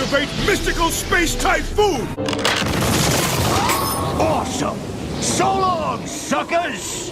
Activate Mystical Space Typhoon! Awesome! So long, suckers!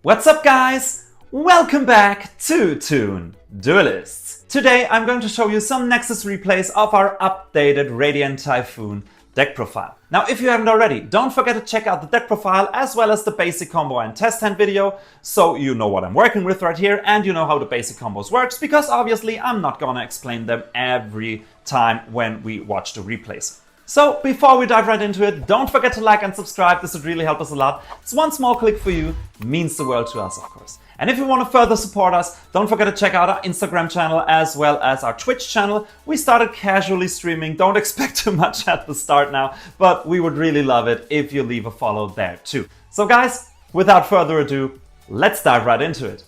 What's up, guys? Welcome back to Toon Duelists. Today I'm going to show you some Nexus replays of our updated Radiant Typhoon deck profile. Now, if you haven't already, don't forget to check out the deck profile as well as the basic combo and test hand video, so you know what I'm working with right here and you know how the basic combos works, because obviously I'm not gonna explain them every time when we watch the replays. So before we dive right into it, don't forget to like and subscribe. This would really help us a lot. It's one small click for you, means the world to us, of course. And if you want to further support us, don't forget to check out our Instagram channel as well as our Twitch channel. We started casually streaming, don't expect too much at the start now, but we would really love it if you leave a follow there too. So guys, without further ado, let's dive right into it.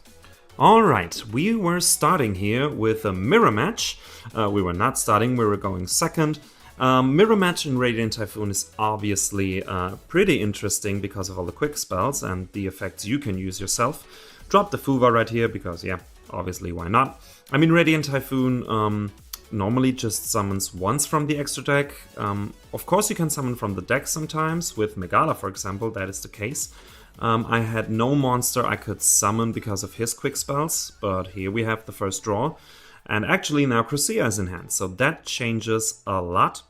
Alright, we were starting here with a mirror match. We were not starting, we were going second. Mirror match in Radiant Typhoon is obviously pretty interesting because of all the quick spells and the effects you can use yourself. Drop the Fuva right here because, yeah, obviously, why not? I mean, Radiant Typhoon normally just summons once from the extra deck. Of course, you can summon from the deck sometimes. With Megala, for example, that is the case. I had no monster I could summon because of his quick spells, but here we have the first draw. And actually now Crusea is in hand, so that changes a lot.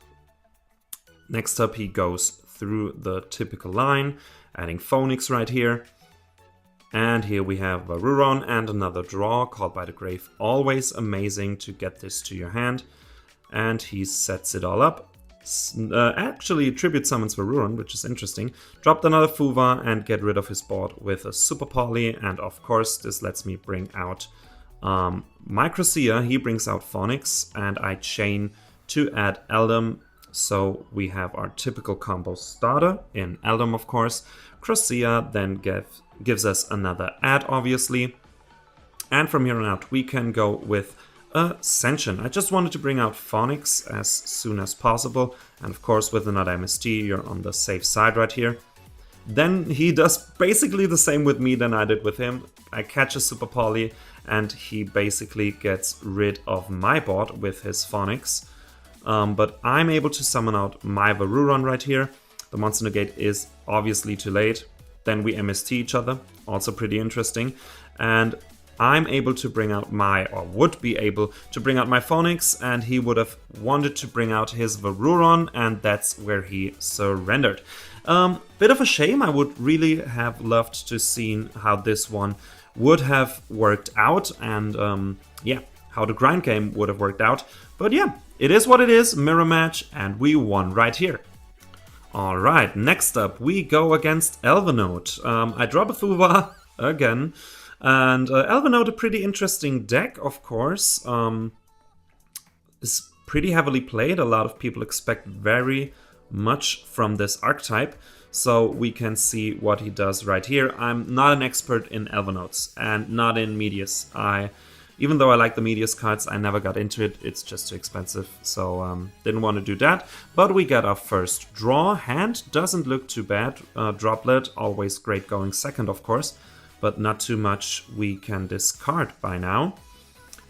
Next up he goes through the typical line, adding Phoenix right here. And here we have Varuron and another draw, Called by the Grave. Always amazing to get this to your hand. And he sets it all up. Actually tribute summons Varuron, which is interesting. Dropped another Fuva and get rid of his board with a Super Poly. And of course this lets me bring out my Crusea. He brings out Phoenix and I chain to add Eldom. So we have our typical combo starter in Eldom, of course. Crusea then gives us another add, obviously. And from here on out, we can go with Ascension. I just wanted to bring out Phoenix as soon as possible. And of course, with another MST, you're on the safe side right here. Then he does basically the same with me than I did with him. I catch a Super Poly and he basically gets rid of my board with his Phoenix. But I'm able to summon out my Varuron right here. The Monster Negate is obviously too late. Then we MST each other, also pretty interesting. And I'm able to bring out would be able to bring out my Phoenix, and he would have wanted to bring out his Varuron, and that's where he surrendered. Bit of a shame. I would really have loved to see how this one would have worked out, and yeah, how the grind game would have worked out. But yeah, it is what it is, mirror match, and we won right here. Alright, next up we go against Elvenote. I drop a Fuva again, and Elvenote, a pretty interesting deck, of course. Is pretty heavily played. A lot of people expect very much from this archetype. So we can see what he does right here. I'm not an expert in Elvenotes and not in Medius. Even though I like the Medius cards, I never got into it. It's just too expensive, so didn't want to do that. But we got our first draw. Hand doesn't look too bad. Droplet, always great going second, of course. But not too much we can discard by now.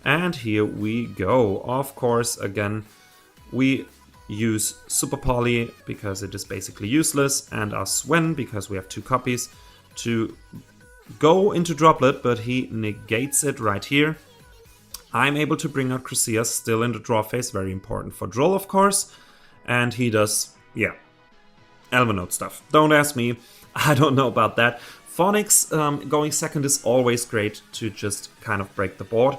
And here we go. Of course, again, we use Super Poly because it is basically useless, and our Swen because we have two copies to go into Droplet, but he negates it right here. I'm able to bring out Crusea still in the draw phase, very important for Droll, of course. And he does, yeah, Elvenote stuff. Don't ask me, I don't know about that. Phoenix going second is always great to just kind of break the board.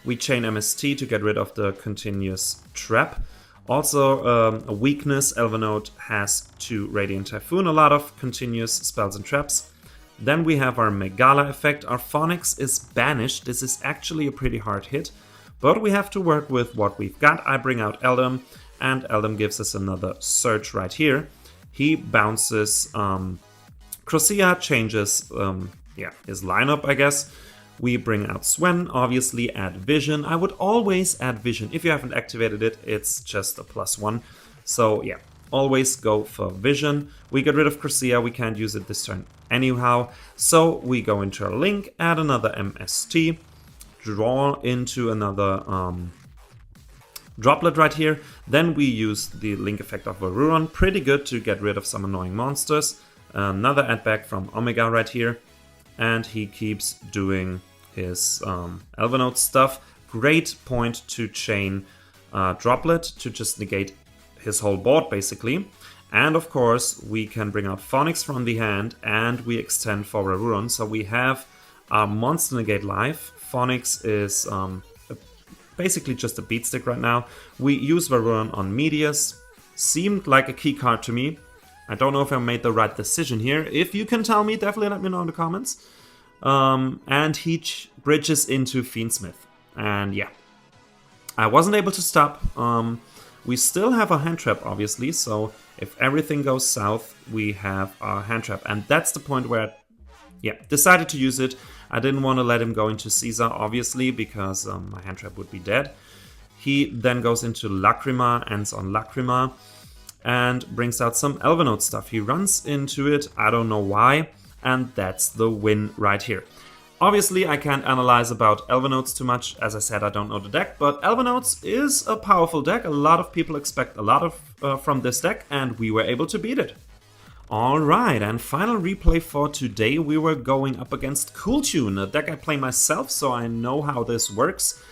We chain MST to get rid of the continuous trap. Also, a weakness, Elvenote has to Radiant Typhoon a lot of continuous spells and traps. Then we have our Megala effect. Our Phoenix is banished. This is actually a pretty hard hit, but we have to work with what we've got. I bring out Eldom, and Eldom gives us another search right here. He bounces Crusea, changes his lineup, I guess. We bring out Sven, obviously add Vision. I would always add Vision. If you haven't activated it, it's just a +1. So yeah, always go for Vision. We get rid of Cressida, we can't use it this turn anyhow. So we go into our link, add another MST, draw into another droplet right here. Then we use the link effect of Varuron, pretty good to get rid of some annoying monsters. Another add back from Omega right here. And he keeps doing his Elvenote stuff. Great point to chain Droplet to just negate his whole board, basically. And of course, we can bring out Phonix from the hand, and we extend for Varuron. So we have our Monster Negate live. Phonix is basically just a beat stick right now. We use Varuron on Medius. Seemed like a key card to me. I don't know if I made the right decision here. If you can tell me, definitely let me know in the comments. And he bridges into Fiendsmith. And yeah, I wasn't able to stop. We still have a hand trap, obviously. So if everything goes south, we have a hand trap. And that's the point where I decided to use it. I didn't want to let him go into Caesar, obviously, because my hand trap would be dead. He then goes into Lacrima, ends on Lacrima, and brings out some Elvenote stuff. He runs into it, I don't know why, and that's the win right here. Obviously, I can't analyze about Elvenotes too much. As I said, I don't know the deck, but Elvenotes is a powerful deck. A lot of people expect a lot of from this deck, and we were able to beat it. Alright, and final replay for today, we were going up against Kewl Tune, a deck I play myself, so I know how this works.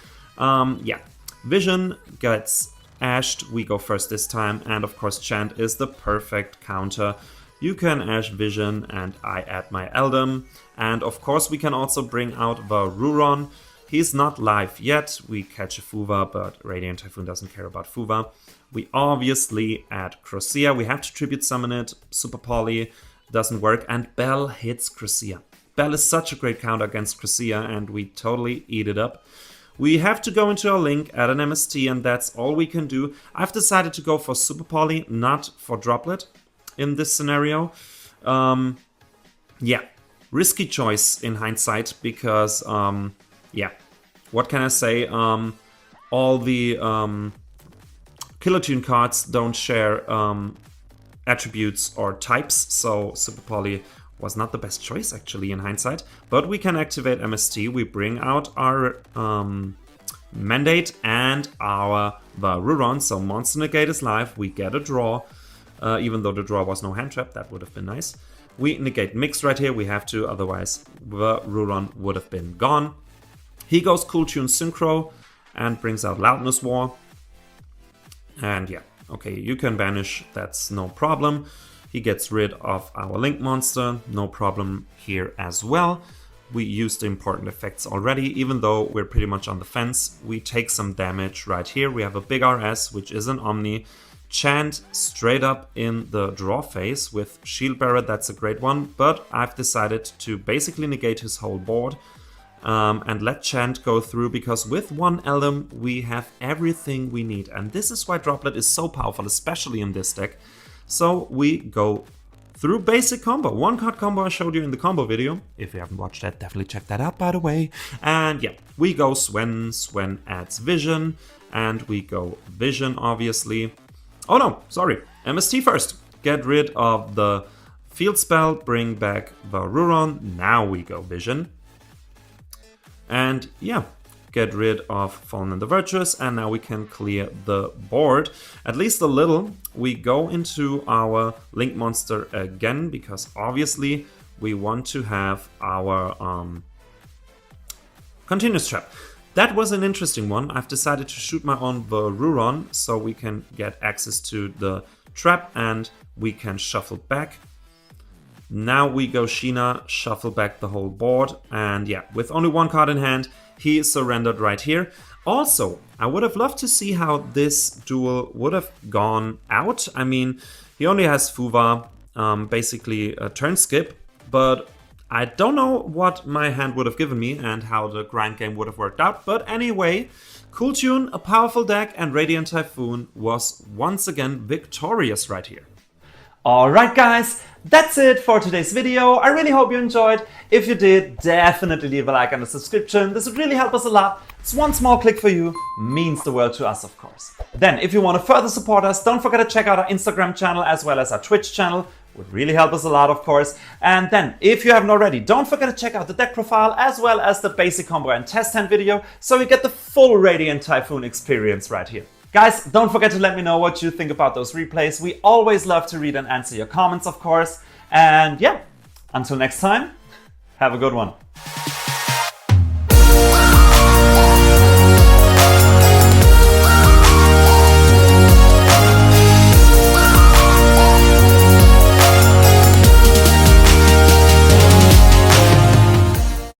Vision gets ashed, we go first this time, and of course Chant is the perfect counter. You can ash Vision, and I add my Eldam, and of course we can also bring out Varuron. He's not live yet, we catch a Fuva, but Radiant Typhoon doesn't care about Fuva. We obviously add Cressida, we have to tribute summon it, Super Poly doesn't work, and Bell hits Cressida. Bell is such a great counter against Cressida, and we totally eat it up. We have to go into our link, add an MST, and that's all we can do. I've decided to go for Super Poly, not for Droplet in this scenario. Risky choice in hindsight, because, what can I say? All the Kewl Tune cards don't share attributes or types, so Super Poly was not the best choice actually in hindsight. But we can activate MST, we bring out our Mandate and our Varuron, so Monster Negate is live, we get a draw, even though the draw was no hand trap, that would have been nice. We negate Mix right here, we have to, otherwise Varuron would have been gone. He goes Kewl Tune Synchro and brings out Loudness War. And yeah, okay, you can banish, that's no problem. He gets rid of our Link monster, no problem here as well. We used the important effects already, even though we're pretty much on the fence. We take some damage right here. We have a big RS, which is an Omni. Chant straight up in the draw phase with Shield Bearer, that's a great one. But I've decided to basically negate his whole board. And let Chant go through, because with one Eldam we have everything we need. And this is why Droplet is so powerful, especially in this deck. So we go through basic combo. One card combo I showed you in the combo video. If you haven't watched that, definitely check that out, by the way. And yeah, we go Sven. Sven adds Vision. And we go Vision, obviously. Oh no, sorry. MST first. Get rid of the field spell. Bring back Varuron. Now we go Vision. And yeah, get rid of Fallen and the Virtuous, and now we can clear the board, at least a little. We go into our Link monster again, because obviously we want to have our Continuous Trap. That was an interesting one. I've decided to shoot my own Varuron, so we can get access to the trap, and we can shuffle back. Now we go Sheena, shuffle back the whole board, and yeah, with only one card in hand, he surrendered right here. Also, I would have loved to see how this duel would have gone out. I mean, he only has Fuva, basically a turn skip, but I don't know what my hand would have given me and how the grind game would have worked out. But anyway, Kewl Tune, a powerful deck, and Radiant Typhoon was once again victorious right here. Alright guys, that's it for today's video. I really hope you enjoyed. If you did, definitely leave a like and a subscription. This would really help us a lot. It's one small click for you, means the world to us, of course. Then, if you want to further support us, don't forget to check out our Instagram channel as well as our Twitch channel. Would really help us a lot, of course. And then, if you haven't already, don't forget to check out the deck profile as well as the basic combo and test hand video, so you get the full Radiant Typhoon experience right here. Guys, don't forget to let me know what you think about those replays. We always love to read and answer your comments, of course. And yeah, until next time, have a good one.